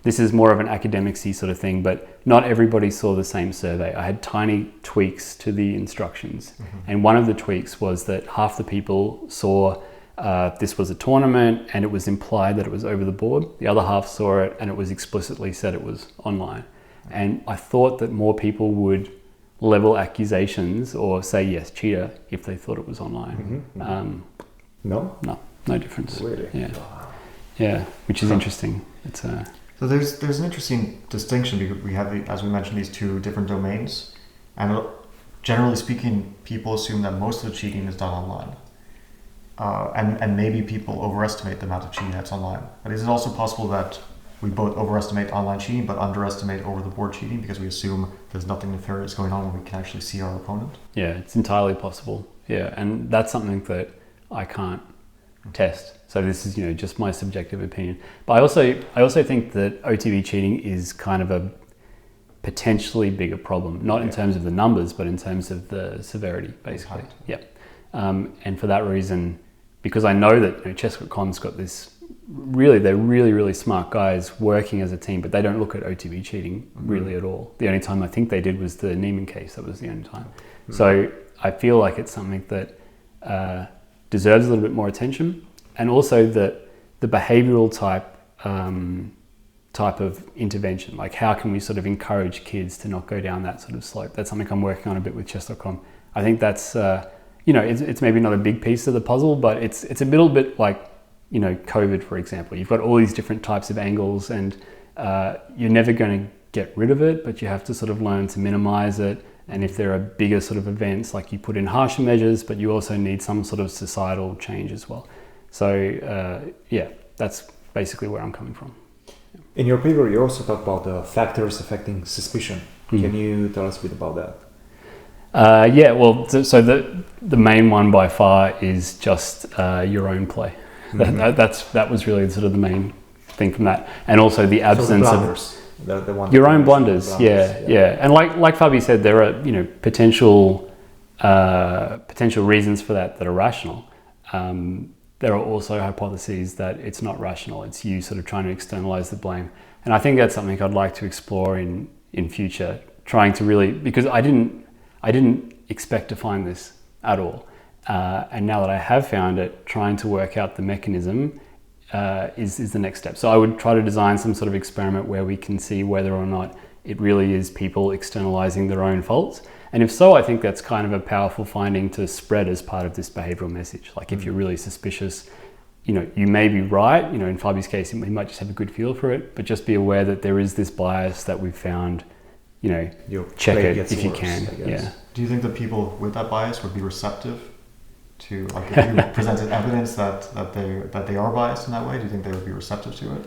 this is more of an academic-y sort of thing, but not everybody saw the same survey. I had tiny tweaks to the instructions, and one of the tweaks was that half the people saw this was a tournament and it was implied that it was over the board. The other half saw it and it was explicitly said it was online. And I thought that more people would level accusations or say yes, cheater, if they thought it was online. No difference. Really? Yeah, which is interesting. It's So there's an interesting distinction, because we have, as we mentioned, these two different domains, and generally speaking, people assume that most of the cheating is done online. And maybe people overestimate the amount of cheating that's online. But is it also possible that we both overestimate online cheating but underestimate over-the-board cheating because we assume there's nothing nefarious going on when we can actually see our opponent? Yeah, it's entirely possible. Yeah, and that's something that I can't test. So this is, just my subjective opinion. But I also think that OTB cheating is kind of a potentially bigger problem, not in terms of the numbers, but in terms of the severity, basically. Yeah. And for that reason, because I know that Chess.com's got this, they're really smart guys working as a team, but they don't look at OTB cheating really at all. The only time I think they did was the Neiman case. That was the only time. So I feel like it's something that deserves a little bit more attention, and also that the behavioral type of intervention, like how can we sort of encourage kids to not go down that sort of slope? That's something I'm working on a bit with Chess.com. I think that's it's maybe not a big piece of the puzzle, but it's a little bit like, COVID, for example. You've got all these different types of angles, and you're never going to get rid of it, but you have to sort of learn to minimize it. And if there are bigger sort of events, like you put in harsher measures, but you also need some sort of societal change as well. So that's basically where I'm coming from. In your paper, you also talk about the factors affecting suspicion. Can you tell us a bit about that? So the main one by far is just your own play. That was really sort of the main thing from that, and also the absence of your own blunders. And like Fabi said, there are potential reasons for that are rational. There are also hypotheses that it's not rational. It's you sort of trying to externalize the blame, and I think that's something I'd like to explore in future. Trying to really, because I didn't expect to find this at all. And now that I have found it, trying to work out the mechanism is the next step. So I would try to design some sort of experiment where we can see whether or not it really is people externalizing their own faults. And if so, I think that's kind of a powerful finding to spread as part of this behavioral message. Like if you're really suspicious, you may be right. In Fabi's case, he might just have a good feel for it, but just be aware that there is this bias that we've found. Check it if you can. Yeah. Do you think that people with that bias would be receptive to, like, if you presented evidence that they are biased in that way? Do you think they would be receptive to it?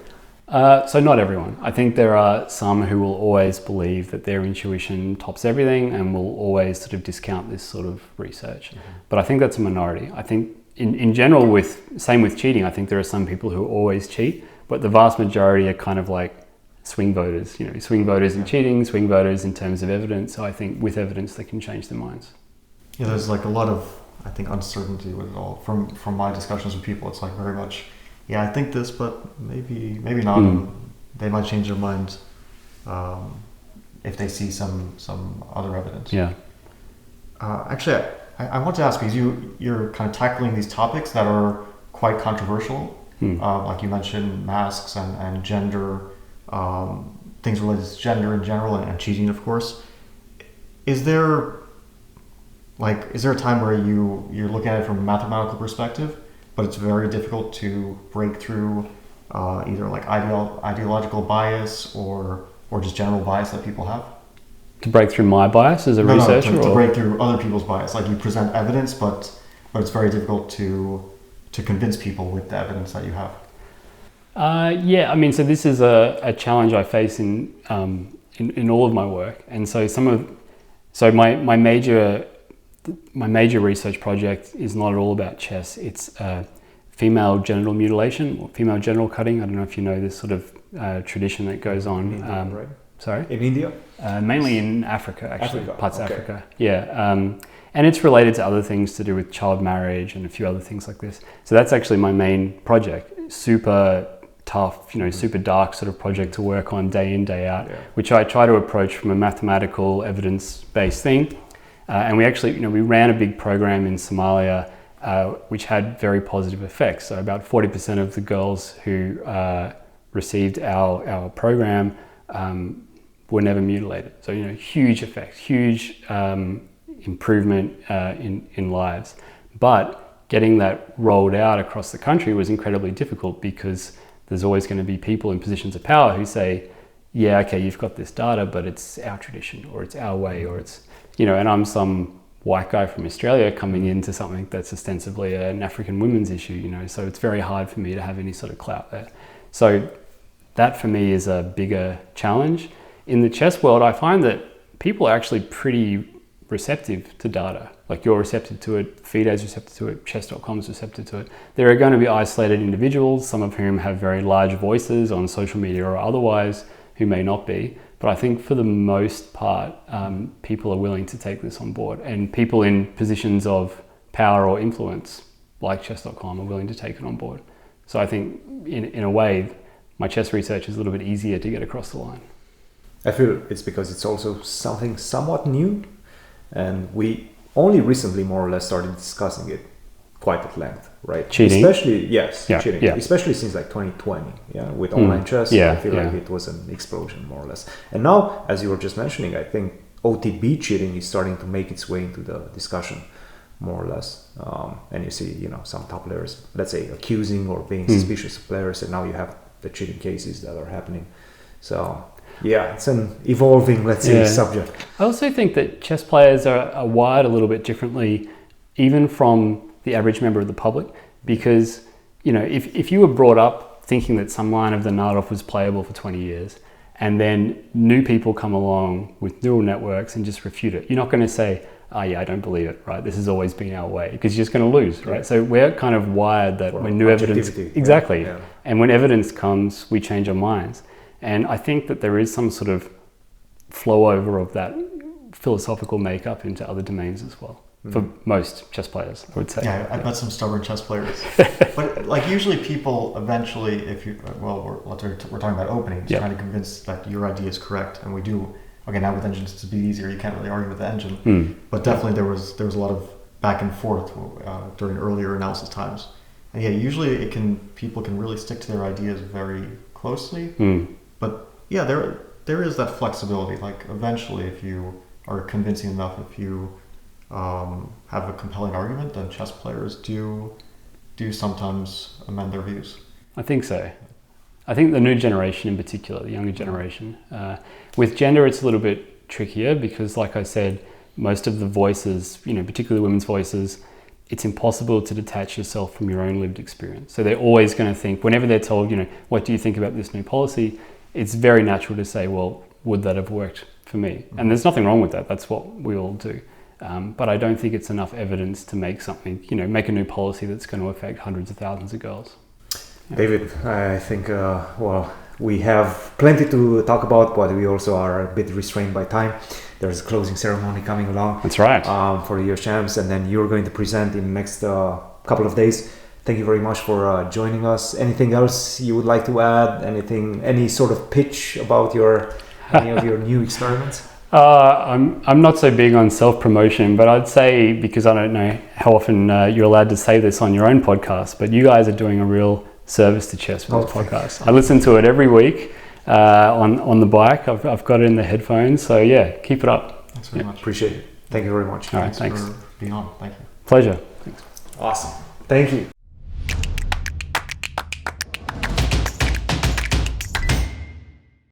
So not everyone. I think there are some who will always believe that their intuition tops everything and will always sort of discount this sort of research. But I think that's a minority. I think in general, same with cheating, I think there are some people who always cheat, but the vast majority are kind of like, swing voters, swing voters in cheating, swing voters in terms of evidence. So I think with evidence they can change their minds. Yeah, there's like a lot of, I think, uncertainty with it all. From my discussions with people, it's like very much, yeah, I think this, but maybe not. And they might change their mind if they see some other evidence. Yeah. Actually, I want to ask, because you're kind of tackling these topics that are quite controversial, like you mentioned masks and gender, things related to gender in general, and cheating, of course. Is there a time where you're looking at it from a mathematical perspective, but it's very difficult to break through either like ideological bias or just general bias that people have? To break through my bias as a researcher? To break through other people's bias. Like you present evidence, but it's very difficult to convince people with the evidence that you have. Yeah, I mean, so this is a challenge I face in all of my work, and so my major research project is not at all about chess. It's female genital mutilation or female genital cutting. I don't know if you know this sort of tradition that goes on. In India, right? Sorry? In India? Mainly in Africa, actually. Parts of okay. Africa. Yeah. And it's related to other things to do with child marriage and a few other things like this. So that's actually my main project. Super tough, super dark sort of project to work on day in, day out, which I try to approach from a mathematical evidence-based thing. And we actually, we ran a big program in Somalia, which had very positive effects. So about 40% of the girls who received our program were never mutilated. So, huge effect, huge improvement in lives. But getting that rolled out across the country was incredibly difficult because there's always going to be people in positions of power who say, yeah, okay, you've got this data, but it's our tradition or it's our way or it's, and I'm some white guy from Australia coming into something that's ostensibly an African women's issue, so it's very hard for me to have any sort of clout there. So that for me is a bigger challenge. In the chess world, I find that people are actually pretty receptive to data. Like you're receptive to it, FIDE's receptive to it, chess.com's receptive to it. There are going to be isolated individuals, some of whom have very large voices on social media or otherwise, who may not be. But I think for the most part, people are willing to take this on board. And people in positions of power or influence, like chess.com, are willing to take it on board. So I think in a way, my chess research is a little bit easier to get across the line. I feel it's because it's also something somewhat new, and we only recently more or less started discussing it quite at length, right? Cheating? Especially, yes, yeah, cheating. Yeah. Especially since like 2020, with online chess, I feel like it was an explosion more or less. And now, as you were just mentioning, I think OTB cheating is starting to make its way into the discussion more or less. And you see, some top players, let's say, accusing or being suspicious of players, and now you have the cheating cases that are happening. So yeah, it's an evolving, let's say, subject. I also think that chess players are wired a little bit differently, even from the average member of the public, because, if you were brought up thinking that some line of the Nadov was playable for 20 years, and then new people come along with neural networks and just refute it, you're not going to say, oh yeah, I don't believe it, right? This has always been our way, because you're just going to lose, right? So we're kind of wired that when new evidence... Exactly. Yeah. And when evidence comes, we change our minds. And I think that there is some sort of flow over of that philosophical makeup into other domains as well, for most chess players, I would say. Yeah, I've met some stubborn chess players. But like usually people eventually, we're talking about openings, trying to convince that your idea is correct, and we do. Okay, now with engines it's a bit easier. You can't really argue with the engine, but definitely there was a lot of back and forth during earlier analysis times. And yeah, usually people can really stick to their ideas very closely. But yeah, there is that flexibility. Like eventually, if you are convincing enough, if you have a compelling argument, then chess players do sometimes amend their views. I think so. I think the new generation in particular, the younger generation, with gender it's a little bit trickier because, like I said, most of the voices, particularly women's voices, it's impossible to detach yourself from your own lived experience. So they're always going to think, whenever they're told, what do you think about this new policy? It's very natural to say, well, would that have worked for me? And there's nothing wrong with that. That's what we all do. But I don't think it's enough evidence to make something, make a new policy that's going to affect hundreds of thousands of girls. David, I think, We have plenty to talk about, but we also are a bit restrained by time. There's a closing ceremony coming along. That's right. For your champs, and then you're going to present in the next couple of days. Thank you very much for joining us. Anything else you would like to add? Any sort of pitch about any of your new experiments? I'm not so big on self-promotion, but I'd say, because I don't know how often you're allowed to say this on your own podcast, but you guys are doing a real service to chess with this podcast. I listen to it every week on the bike. I've got it in the headphones. So yeah, keep it up. Thanks very much. Appreciate it. Thank you very much. All right, thanks for being on. Thank you. Pleasure. Awesome. Thank you.